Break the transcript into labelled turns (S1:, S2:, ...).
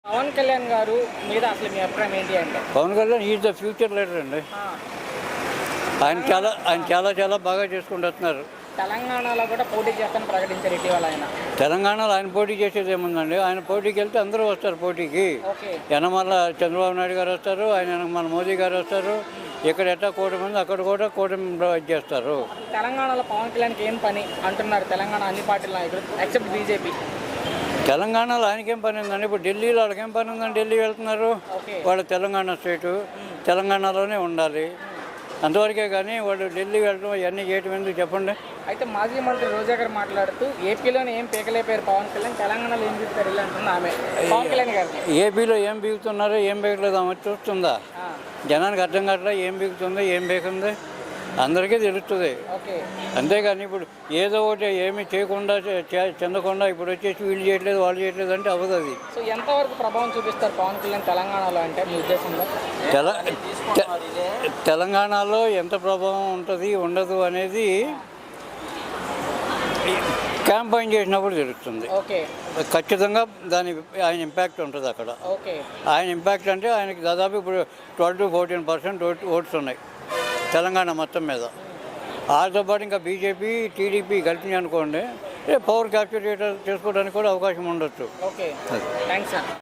S1: పవన్ కళ్యాణ్ గారు మీద అసలు మీ అభిప్రాయం ఏంటి అంటే?
S2: Pawan Kalyan is the future leader అండి. ఆయన చాలా బాగా చేసుకుంటూ వస్తున్నారు.
S1: తెలంగాణలో కూడా పోటీ చేస్తానని ప్రకటించారు ఇటీవల ఆయన.
S2: తెలంగాణలో ఆయన పోటీ చేసేది ఏముందండి? ఆయన పోటీకి వెళ్తే అందరూ వస్తారు పోటీకి.
S1: ఓకే.
S2: యనమల చంద్రబాబు నాయుడు గారు వస్తారు, ఆయన మన మోదీ గారు వస్తారు. ఇక్కడ ఎట్టా కూటమి ఉంది, అక్కడ కూడా కూటమి చేస్తారు.
S1: తెలంగాణలో పవన్ కళ్యాణ్కి ఏం పని అంటున్నారు తెలంగాణ అన్ని పార్టీల నాయకులు ఎక్సెప్ట్ బీజేపీ?
S2: తెలంగాణలో ఆయనకేం పని ఉందండి? ఇప్పుడు ఢిల్లీలో వాళ్ళకేం పని ఉందండి? ఢిల్లీ వెళ్తున్నారు. వాళ్ళు తెలంగాణ స్టేటు, తెలంగాణలోనే ఉండాలి అంతవరకే. కానీ వాళ్ళు ఢిల్లీ వెళ్ళడం ఇవన్నీ చేయటం ఎందుకు చెప్పండి?
S1: అయితే మాజీ మంత్రి రోజా గారు మాట్లాడుతూ ఏపీలోనే ఏం పీకలేపారు పవన్ కళ్యాణ్, తెలంగాణలో ఏం చూస్తారు ఇలా అంటుంది ఆమె పవన్ కళ్యాణ్ గారు.
S2: ఏపీలో ఏం బీగుతున్నారో ఏం బీగలేదు ఆమె చూస్తుందా? జనానికి అర్థం కావట్లా ఏం బీగుతుందో ఏం బీగుంది అందరికీ తెలుస్తుంది. అంతేగాని ఇప్పుడు ఏదో ఒకటి ఏమి చేయకుండా చెందకుండా ఇప్పుడు వచ్చేసి వీళ్ళు చేయట్లేదు వాళ్ళు చేయట్లేదు అంటే అవ్వదు. అది
S1: సో ఎంతవరకు ప్రభావం చూపిస్తారు పవన్ కళ్యాణ్ తెలంగాణలో అంటే మీ ఉద్దేశంలో?
S2: తెలంగాణలో ఎంత ప్రభావం ఉంటుంది ఉండదు అనేది క్యాంపెయిన్ చేసినప్పుడు తెలుస్తుంది. ఖచ్చితంగా ఆయన ఇంపాక్ట్ ఉంటుంది అక్కడ. ఆయన ఇంపాక్ట్ అంటే ఆయనకి దాదాపు ఇప్పుడు 12 to 14% ఓట్స్ ఉన్నాయి తెలంగాణ మొత్తం మీద. వాళ్ళతో పాటు ఇంకా బీజేపీ టీడీపీ కలిపి అనుకోండి పవర్ క్యాప్చర్ చేసుకోవడానికి కూడా అవకాశం ఉండొచ్చు.